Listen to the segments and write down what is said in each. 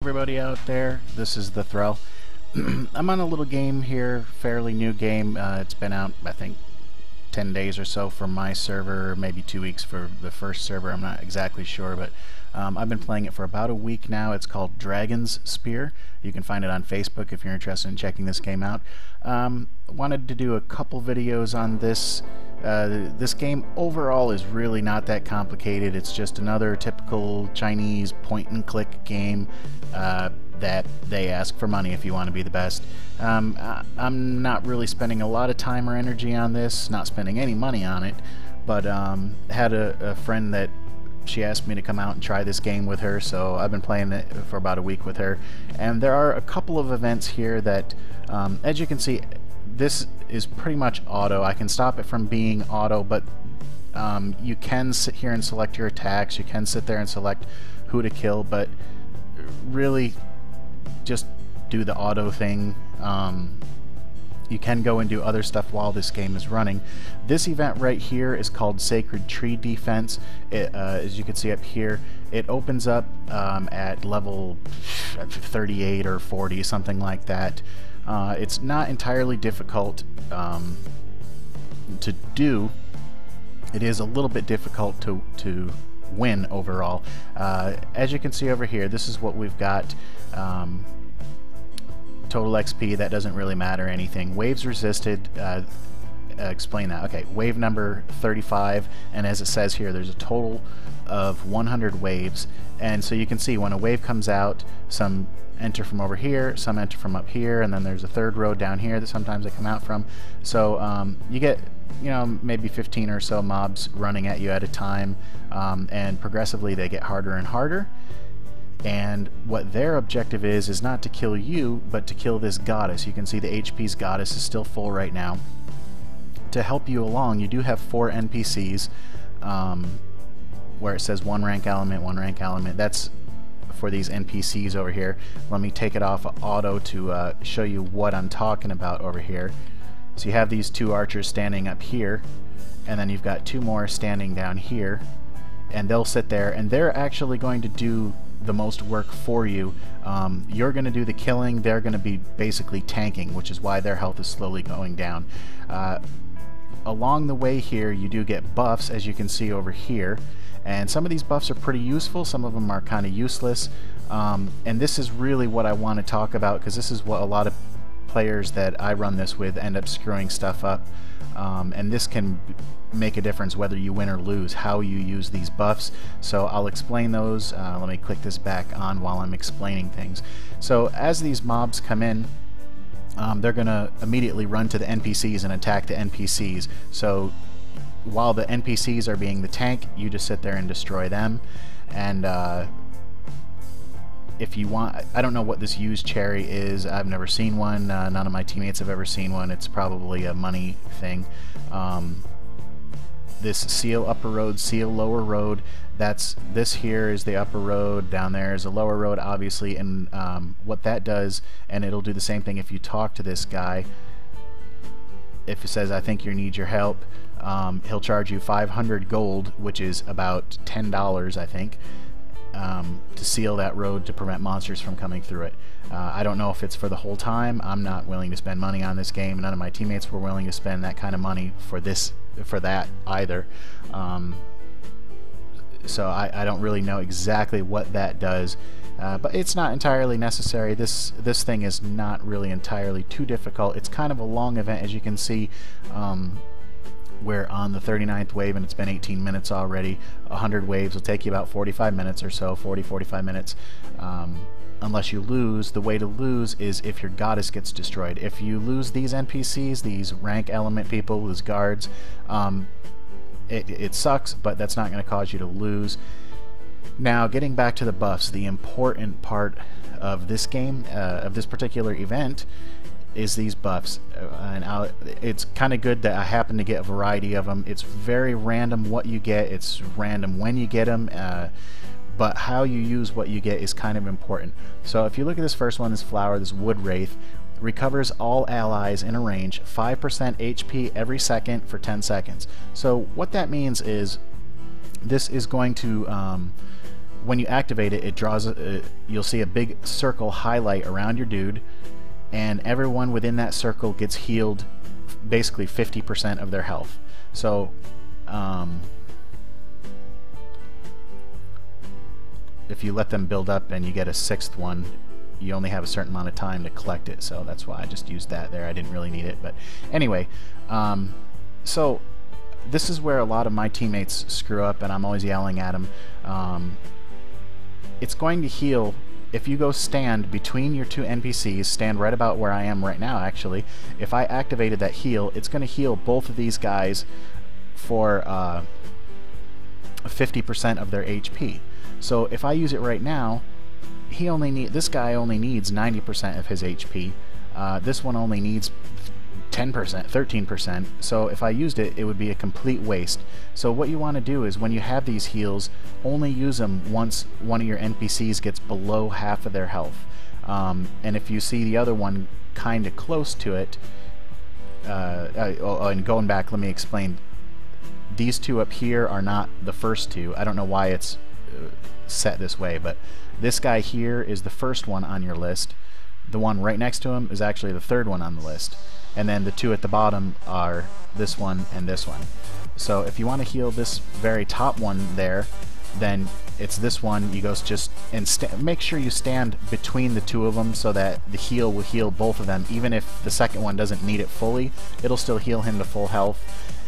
everybody out there, this is Thethrell. I'm on a little game here, fairly new game. It's been out, I think, 10 days or so for my server, maybe 2 weeks for the first server, I'm not exactly sure, but I've been playing it for about a week now. It's called Dragon's Spear. You can find it on Facebook if you're interested in checking this game out. Wanted to do a couple videos on this. This game overall is really not that complicated. It's just another typical Chinese point-and-click game that they ask for money if you want to be the best. I'm not really spending a lot of time or energy on this, not spending any money on it, but had a friend that she asked me to come out and try this game with her, so I've been playing it for about a week with her. And there are a couple of events here that, as you can see, this is pretty much auto. I can stop it from being auto, but you can sit here and select your attacks. You can sit there and select who to kill, but really just do the auto thing. You can go and do other stuff while this game is running. This event right here is called Sacred Tree Defense. As you can see up here, it opens up at level 38 or 40, something like that. It's not entirely difficult to do. It is a little bit difficult to win overall. As you can see over here, this is what we've got. Total XP, that doesn't really matter anything. Waves resisted, explain that. Okay, wave number 35, and as it says here, there's a total of 100 waves, and so you can see when a wave comes out, some enter from over here, some enter from up here, and then there's a third road down here that sometimes they come out from. So you get, you know, maybe 15 or so mobs running at you at a time, and progressively they get harder and harder. And what their objective is not to kill you, but to kill this goddess. You can see the HP's goddess is still full right now. To help you along, you do have 4 NPCs, where it says 1 rank element, 1 rank element. That's for these NPCs over here. Let me take it off of auto to show you what I'm talking about over here. So you have these 2 archers standing up here, and then you've got 2 more standing down here, and they'll sit there, and they're actually going to do the most work for you. You're going to do the killing, they're going to be basically tanking, which is why their health is slowly going down. Along the way here you do get buffs, as you can see over here, and some of these buffs are pretty useful, some of them are kind of useless, and this is really what I want to talk about, because this is what a lot of players that I run this with end up screwing stuff up, and this can make a difference whether you win or lose, how you use these buffs. So I'll explain those. Let me click this back on while I'm explaining things. So as these mobs come in, they're gonna immediately run to the NPCs and attack the NPCs. So while the NPCs are being the tank, you just sit there and destroy them. And if you want, I don't know what this used cherry is. I've never seen one. None of my teammates have ever seen one. It's probably a money thing. This seal upper road, seal lower road, this here is the upper road, down there is a lower road, obviously, and what that does, and it'll do the same thing if you talk to this guy. If it says, I think you need your help, he'll charge you 500 gold, which is about $10, I think, to seal that road to prevent monsters from coming through it. I don't know if it's for the whole time. I'm not willing to spend money on this game. None of my teammates were willing to spend that kind of money for that either. So I don't really know exactly what that does, but it's not entirely necessary. This thing is not really entirely too difficult. It's kind of a long event, as you can see. We're on the 39th wave and it's been 18 minutes already. 100 waves will take you about 45 minutes or so, 40-45 minutes. Unless you lose. The way to lose is if your goddess gets destroyed. If you lose these NPCs, these rank element people, these guards, it sucks, but that's not going to cause you to lose. Now, getting back to the buffs, the important part of this game, of this particular event, is these buffs, and it's kind of good that I happen to get a variety of them. It's very random what you get, it's random when you get them, but how you use what you get is kind of important. So if you look at this first one, this flower, this wood wraith, recovers all allies in a range 5% HP every second for 10 seconds. So what that means is this is going to when you activate it, it draws you'll see a big circle highlight around your dude, and everyone within that circle gets healed basically 50% of their health. So if you let them build up and you get a 6th one, you only have a certain amount of time to collect it, so that's why I just used that there. I didn't really need it, but anyway, so this is where a lot of my teammates screw up, and I'm always yelling at them. It's going to heal if you go stand between your two NPCs, stand right about where I am right now actually. If I activated that heal, it's going to heal both of these guys for 50% of their HP. So if I use it right now, this guy only needs 90% of his HP. This one only needs 10%, 13%. So if I used it, it would be a complete waste. So what you want to do is when you have these heals, only use them once one of your NPCs gets below half of their health. And if you see the other one kind of close to it, and going back, let me explain. These two up here are not the first two. I don't know why it's set this way, but this guy here is the first one on your list. The one right next to him is actually the 3rd one on the list. And then the two at the bottom are this one and this one. So if you want to heal this very top one there, then it's this one. You go just and make sure you stand between the two of them so that the heal will heal both of them. Even if the second one doesn't need it fully, it'll still heal him to full health,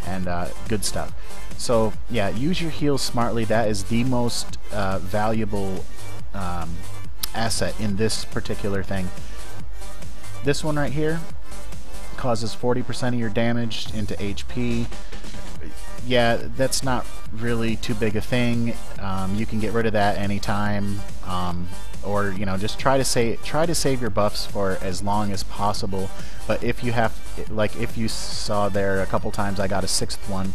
and good stuff. So yeah, use your heals smartly. That is the most valuable asset in this particular thing. This one right here causes 40% of your damage into HP. Yeah, that's not really too big a thing. You can get rid of that anytime, or you know, just try to save your buffs for as long as possible. But if you have, like if you saw there a couple times, I got a 6th one.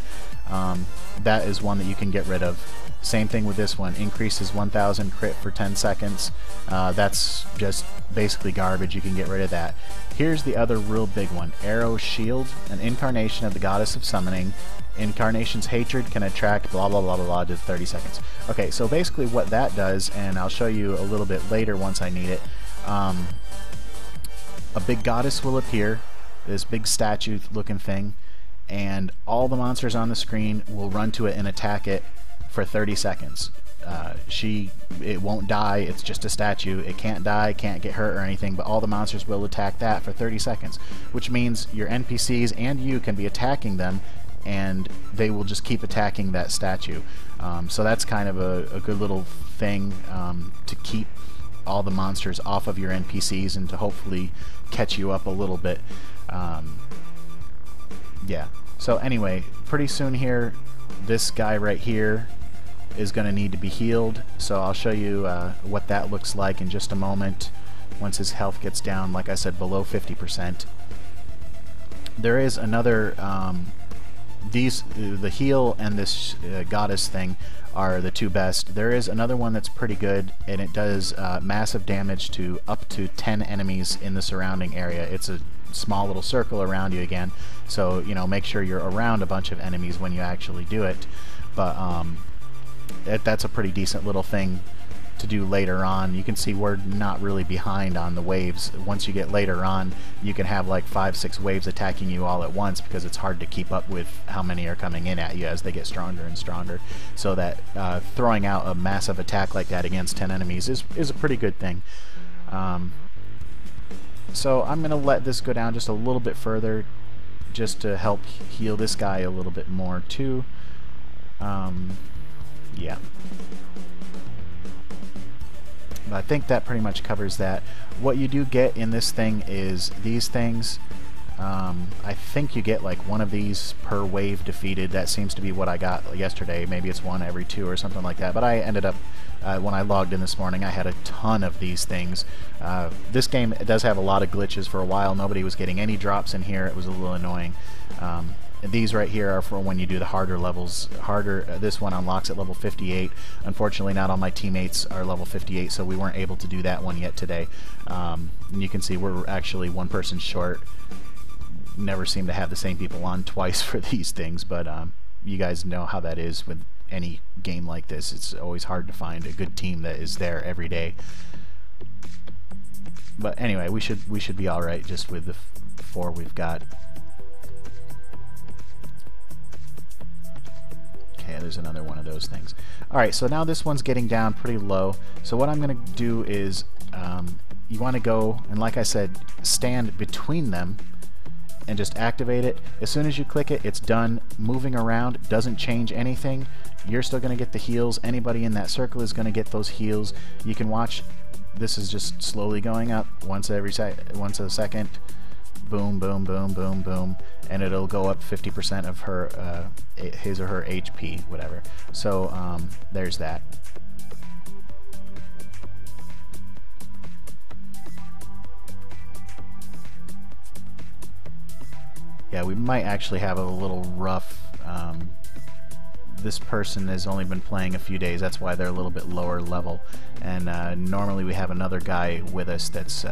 That is one that you can get rid of. Same thing with this one. Increases 1000 crit for 10 seconds. That's just basically garbage. You can get rid of that. Here's the other real big one. Arrow Shield, an incarnation of the goddess of summoning. Incarnation's hatred can attract blah blah blah blah blah to 30 seconds. Okay, so basically what that does, and I'll show you a little bit later once I need it, a big goddess will appear, this big statue looking thing, and all the monsters on the screen will run to it and attack it for 30 seconds. It won't die, it's just a statue. It can't die, can't get hurt or anything, but all the monsters will attack that for 30 seconds, which means your NPCs and you can be attacking them, and they will just keep attacking that statue. So that's kind of a good little thing to keep all the monsters off of your NPCs and to hopefully catch you up a little bit. Yeah, so anyway, pretty soon here, this guy right here is going to need to be healed, so I'll show you what that looks like in just a moment once his health gets down, like I said, below 50%. There is another, the heal and this goddess thing are the two best. There is another one that's pretty good, and it does massive damage to up to 10 enemies in the surrounding area. It's a small little circle around you again, so you know, make sure you're around a bunch of enemies when you actually do it. But that's a pretty decent little thing to do later on. You can see we're not really behind on the waves. Once you get later on, you can have like 5-6 waves attacking you all at once, because it's hard to keep up with how many are coming in at you as they get stronger and stronger. So that throwing out a massive attack like that against 10 enemies is a pretty good thing. So I'm going to let this go down just a little bit further, just to help heal this guy a little bit more too. Yeah. But I think that pretty much covers that. What you do get in this thing is these things. I think you get like one of these per wave defeated. That seems to be what I got yesterday. Maybe it's one every 2 or something like that. But I ended up, when I logged in this morning, I had a ton of these things. This game does have a lot of glitches. For a while, nobody was getting any drops in here. It was a little annoying. These right here are for when you do the harder levels. This one unlocks at level 58. Unfortunately, not all my teammates are level 58, so we weren't able to do that one yet today. And you can see we're actually one person short. Never seem to have the same people on twice for these things, but you guys know how that is with any game like this. It's always hard to find a good team that is there every day. But anyway, we should be all right just with the 4 we've got. Okay, there's another one of those things. All right, so now this one's getting down pretty low. So what I'm going to do is you want to go, and like I said, stand between them and just activate it. As soon as you click it, it's done. Moving around doesn't change anything. You're still going to get the heals. Anybody in that circle is going to get those heals. You can watch. This is just slowly going up once a second. Boom, boom, boom, boom, boom, and it'll go up 50% of her his or her HP, whatever. So there's that. Yeah, we might actually have a little rough. This person has only been playing a few days, that's why they're a little bit lower level. And normally we have another guy with us that's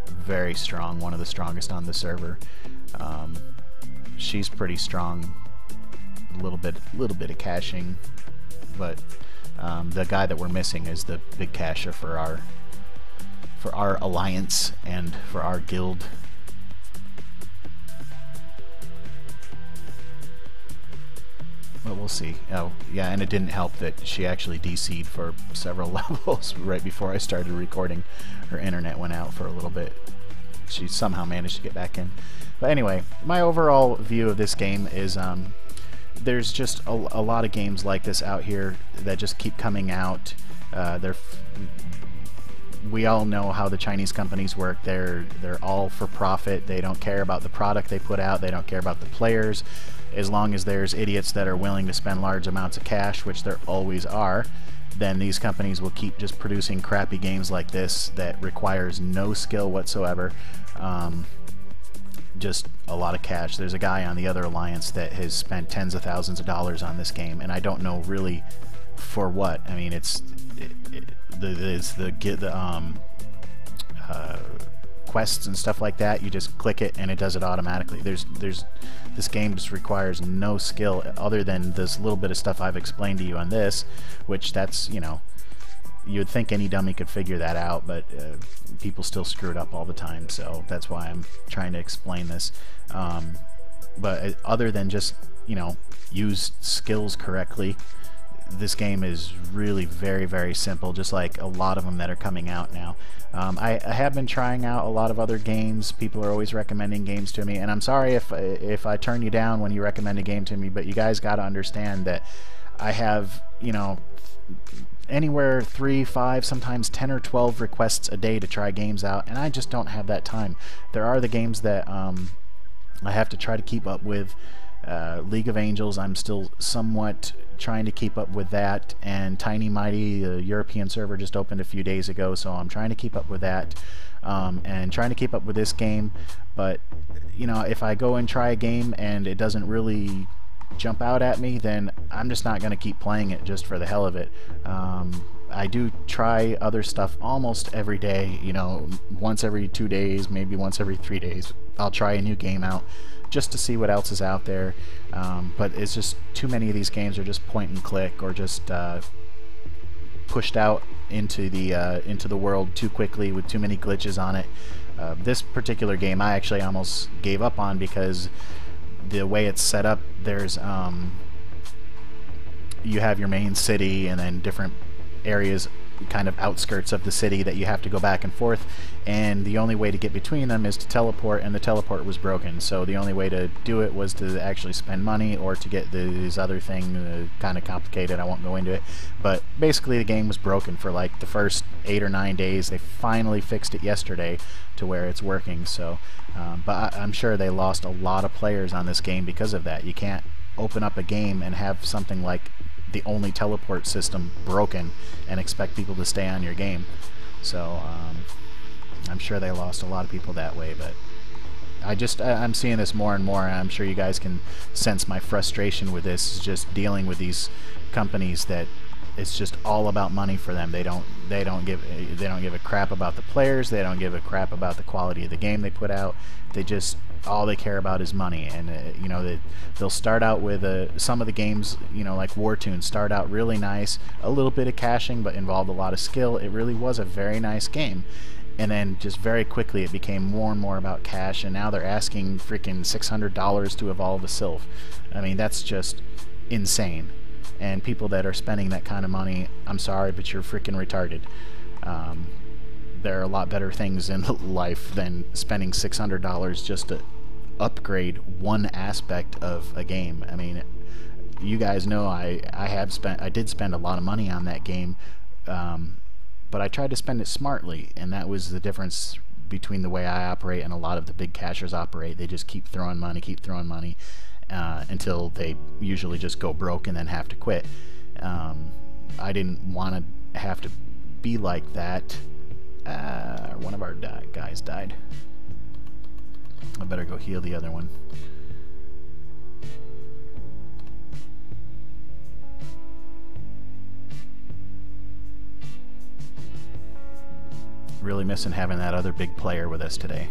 very strong, one of the strongest on the server. She's pretty strong. A little bit of caching, but the guy that we're missing is the big cacher for our alliance and for our guild. But we'll see. Oh, yeah, and it didn't help that she actually DC'd for several levels right before I started recording. Her internet went out for a little bit. She somehow managed to get back in. But anyway, my overall view of this game is there's just a lot of games like this out here that just keep coming out. We all know how the Chinese companies work. They're all for profit. They don't care about the product they put out. They don't care about the players. As long as there's idiots that are willing to spend large amounts of cash, which there always are, then these companies will keep just producing crappy games like this that requires no skill whatsoever. Just a lot of cash. There's a guy on the other alliance that has spent tens of thousands of dollars on this game, and I don't know really for what. I mean, it's the quests and stuff like that. You just click it and it does it automatically. This game just requires no skill other than this little bit of stuff I've explained to you on this, which that's, you know, you'd think any dummy could figure that out, but people still screw it up all the time, so that's why I'm trying to explain this. But other than just, you know, use skills correctly, this game is really very, very simple, just like a lot of them that are coming out now. I have been trying out a lot of other games. People are always recommending games to me, and I'm sorry if I turn you down when you recommend a game to me, but you guys got to understand that I have, you know, anywhere 3, 5, sometimes 10 or 12 requests a day to try games out, and I just don't have that time. There are the games that I have to try to keep up with. League of Angels, I'm still somewhat trying to keep up with that, and Tiny Mighty, the European server, just opened a few days ago, so I'm trying to keep up with that, and trying to keep up with this game. But you know, if I go and try a game and it doesn't really jump out at me, then I'm just not going to keep playing it just for the hell of it. I do try other stuff almost every day, you know, once every 2 days, maybe once every 3 days. I'll try a new game out just to see what else is out there, but it's just too many of these games are just point and click, or just pushed out into the world too quickly with too many glitches on it. This particular game I actually almost gave up on because the way it's set up, there's you have your main city and then different areas, kind of outskirts of the city, that you have to go back and forth, and the only way to get between them is to teleport, and the teleport was broken, so the only way to do it was to actually spend money or to get this other thing, kind of complicated, I won't go into it, but basically the game was broken for like the first 8 or 9 days. They finally fixed it yesterday to where it's working, so but I'm sure they lost a lot of players on this game because of that. You can't open up a game and have something like the only teleport system broken and expect people to stay on your game. So I'm sure they lost a lot of people that way, but I'm seeing this more and more, and I'm sure you guys can sense my frustration with this, just dealing with these companies that it's just all about money for them. They don't give a crap about the players. They don't give a crap about the quality of the game they put out. They just, all they care about is money. And you know, they'll start out with some of the games, you know, like War Tune, start out really nice, a little bit of caching, but involved a lot of skill. It really was a very nice game. And then just very quickly it became more and more about cash, and now they're asking freaking $600 to evolve a Sylph. I mean, that's just insane. And people that are spending that kind of money, I'm sorry, but you're freaking retarded. There are a lot better things in life than spending $600 just to upgrade one aspect of a game. I mean, you guys know I did spend a lot of money on that game, but I tried to spend it smartly, and that was the difference between the way I operate and a lot of the big cashers operate. They just keep throwing money until they usually just go broke and then have to quit. I didn't want to have to be like that. One of our guys died. I better go heal the other one. Really missing having that other big player with us today.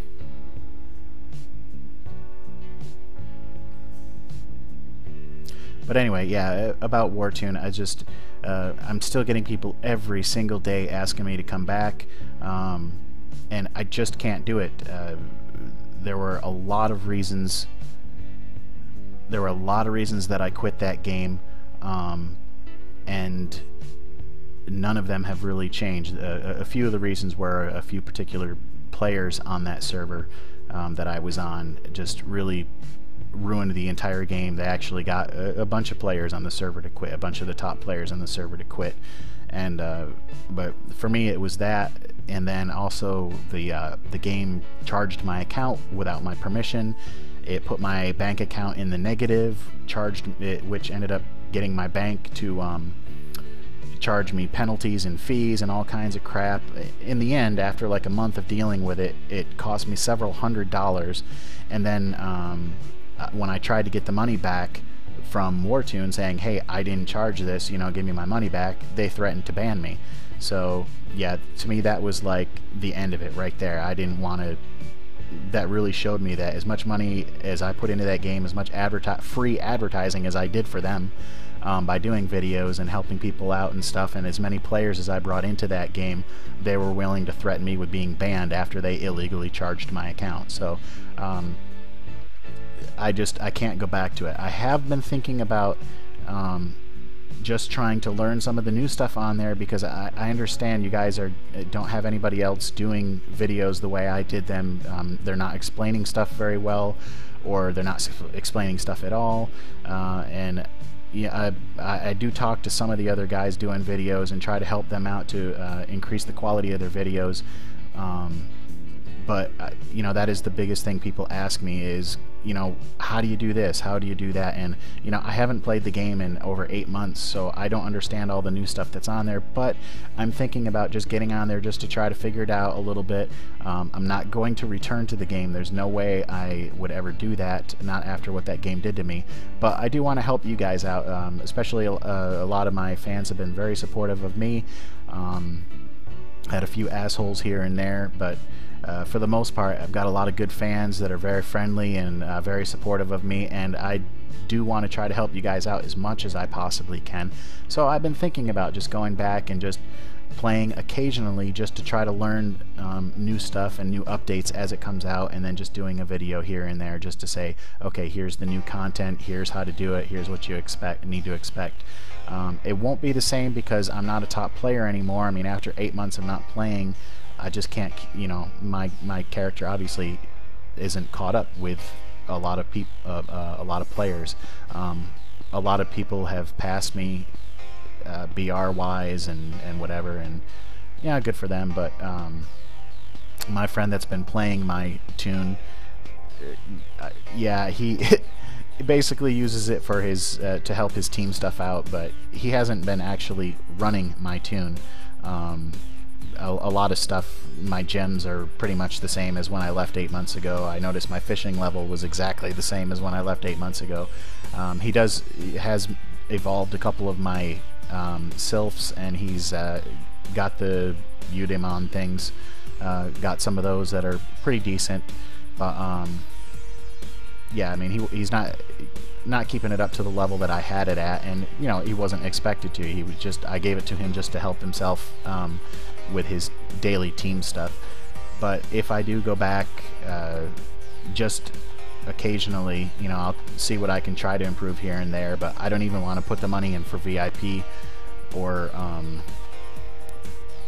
But anyway, yeah, about War Tune, I'm still getting people every single day asking me to come back, and I just can't do it. There were a lot of reasons. There were a lot of reasons that I quit that game, and none of them have really changed. A few of the reasons were a few particular players on that server that I was on just really ruined the entire game. They actually got a bunch of players on the server to quit, a bunch of the top players on the server to quit. And but for me it was that, and then also the game charged my account without my permission. It put my bank account in the negative, charged it, which ended up getting my bank to charge me penalties and fees and all kinds of crap. In the end, after like a month of dealing with it, it cost me several $100s. And then when I tried to get the money back from War Tune saying, hey, I didn't charge this, you know, give me my money back, they threatened to ban me. So yeah, to me that was like the end of it right there. I didn't want to. That really showed me that as much money as I put into that game, as much free advertising as I did for them, by doing videos and helping people out and stuff, and as many players as I brought into that game, they were willing to threaten me with being banned after they illegally charged my account. So I can't go back to it. I have been thinking about just trying to learn some of the new stuff on there, because I understand you guys don't have anybody else doing videos the way I did them. They're not explaining stuff very well, or they're not explaining stuff at all, and yeah, I do talk to some of the other guys doing videos and try to help them out to increase the quality of their videos. But you know, that is the biggest thing people ask me is, you know, how do you do this? How do you do that? And you know, I haven't played the game in over 8 months, so I don't understand all the new stuff that's on there, but I'm thinking about just getting on there just to try to figure it out a little bit. I'm not going to return to the game. There's no way I would ever do that, not after what that game did to me. But I do want to help you guys out, especially a lot of my fans have been very supportive of me. Had a few assholes here and there, but for the most part, I've got a lot of good fans that are very friendly and very supportive of me, and I do want to try to help you guys out as much as I possibly can. So I've been thinking about just going back and just playing occasionally just to try to learn new stuff and new updates as it comes out, and then just doing a video here and there just to say, okay, here's the new content, here's how to do it, here's what you need to expect. It won't be the same because I'm not a top player anymore. I mean, after 8 months of not playing, I just can't, you know, my character obviously isn't caught up with a lot of people, a lot of players. A lot of people have passed me, BR wise and whatever, and yeah, good for them. But my friend that's been playing my tune, yeah, he basically uses it for his to help his team stuff out, but he hasn't been actually running my tune. A lot of stuff, my gems are pretty much the same as when I left 8 months ago. I noticed my fishing level was exactly the same as when I left 8 months ago. He has evolved a couple of my Sylphs, and he's got the Udemon things. Got some of those that are pretty decent, but yeah, I mean, he's not keeping it up to the level that I had it at, and you know, he wasn't expected to. He was just, I gave it to him just to help himself with his daily team stuff. But if I do go back, just occasionally, you know, I'll see what I can try to improve here and there, but I don't even want to put the money in for VIP or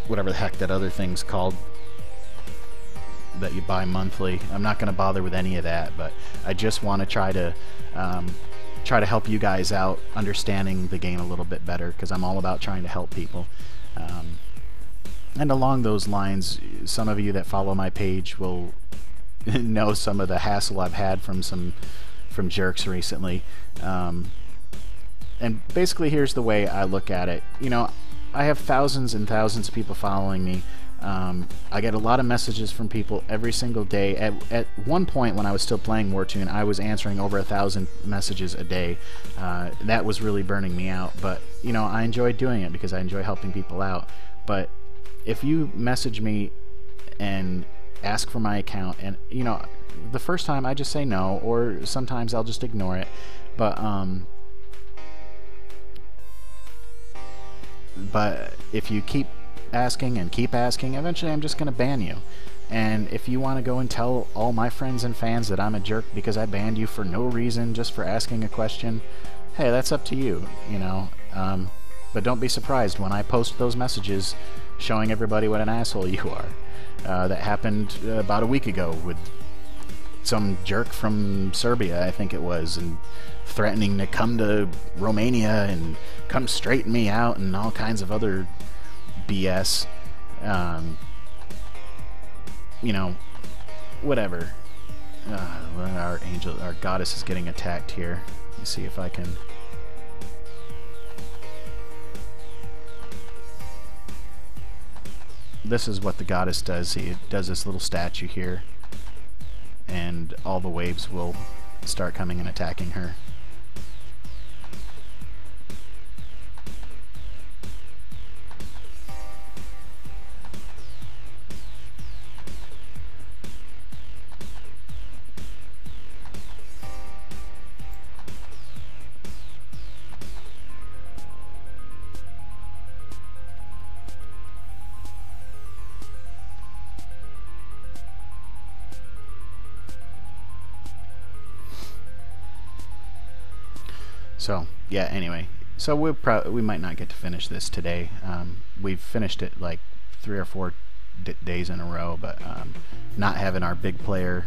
whatever the heck that other thing's called that you buy monthly. I'm not going to bother with any of that, but I just want to try to help you guys out understanding the game a little bit better, because I'm all about trying to help people. And along those lines, some of you that follow my page will know some of the hassle I've had from jerks recently. And basically, here's the way I look at it. You know, I have thousands and thousands of people following me. I get a lot of messages from people every single day. At one point, when I was still playing Wartune, I was answering over 1,000 messages a day. That was really burning me out, but you know, I enjoy doing it because I enjoy helping people out. But if you message me and ask for my account, and you know, the first time I just say no, or sometimes I'll just ignore it, but if you keep asking and keep asking, eventually I'm just going to ban you. And if you want to go and tell all my friends and fans that I'm a jerk because I banned you for no reason, just for asking a question, hey, that's up to you, you know. But don't be surprised when I post those messages showing everybody what an asshole you are. That happened about a week ago with some jerk from Serbia, I think it was, and threatening to come to Romania and come straighten me out and all kinds of other BS. You know, whatever. Our goddess is getting attacked here. Let me see if I can. This is what the goddess does. He does this little statue here, and all the waves will start coming and attacking her. So yeah, anyway, so we might not get to finish this today. We've finished it like 3 or 4 days in a row, but not having our big player,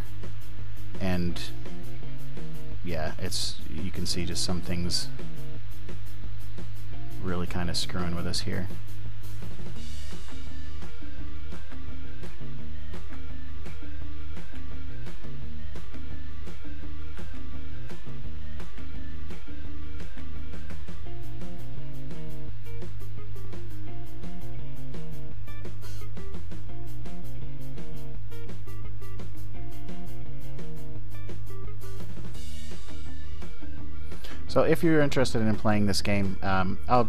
and yeah, you can see just some things really kind of screwing with us here. So if you're interested in playing this game, I'll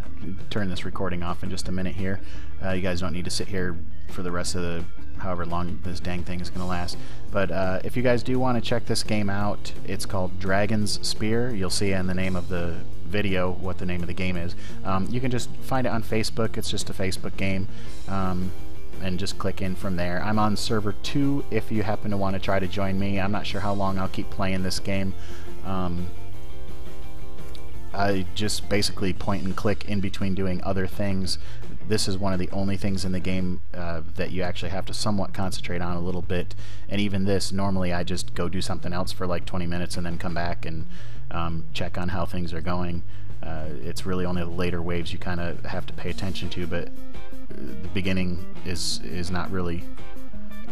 turn this recording off in just a minute here. You guys don't need to sit here for the rest of the however long this dang thing is going to last. But if you guys do want to check this game out, it's called Dragon's Spear. You'll see in the name of the video what the name of the game is. You can just find it on Facebook. It's just a Facebook game. And just click in from there. I'm on server 2 if you happen to want to try to join me. I'm not sure how long I'll keep playing this game. I just basically point and click in between doing other things. This is one of the only things in the game that you actually have to somewhat concentrate on a little bit, and even this, normally I just go do something else for like 20 minutes and then come back and check on how things are going. It's really only the later waves you kind of have to pay attention to, but the beginning is not really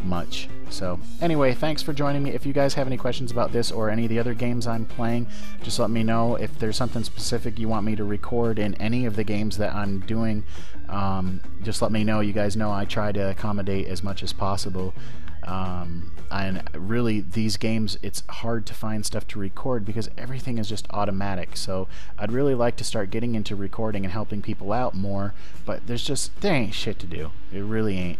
much. So anyway, thanks for joining me. If you guys have any questions about this or any of the other games I'm playing, just let me know. If there's something specific you want me to record in any of the games that I'm doing, just let me know. You guys know I try to accommodate as much as possible. And really, these games, it's hard to find stuff to record because everything is just automatic. So I'd really like to start getting into recording and helping people out more, but there ain't shit to do. It really ain't.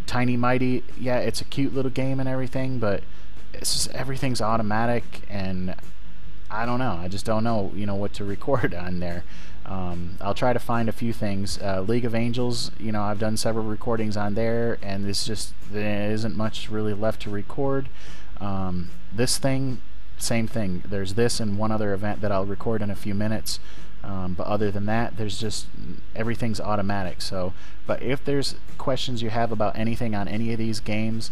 Tiny Mighty, yeah, it's a cute little game and everything, but it's just everything's automatic, and I don't know. I just don't know, what to record on there. I'll try to find a few things. League of Angels, I've done several recordings on there, and there isn't much really left to record. This thing, same thing. There's this and one other event that I'll record in a few minutes. But other than that, everything's automatic. So, but if there's questions you have about anything on any of these games,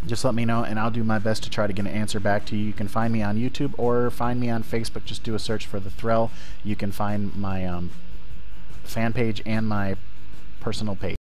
just let me know, and I'll do my best to try to get an answer back to you. You can find me on YouTube or find me on Facebook. Just do a search for Thethrell. You can find my fan page and my personal page.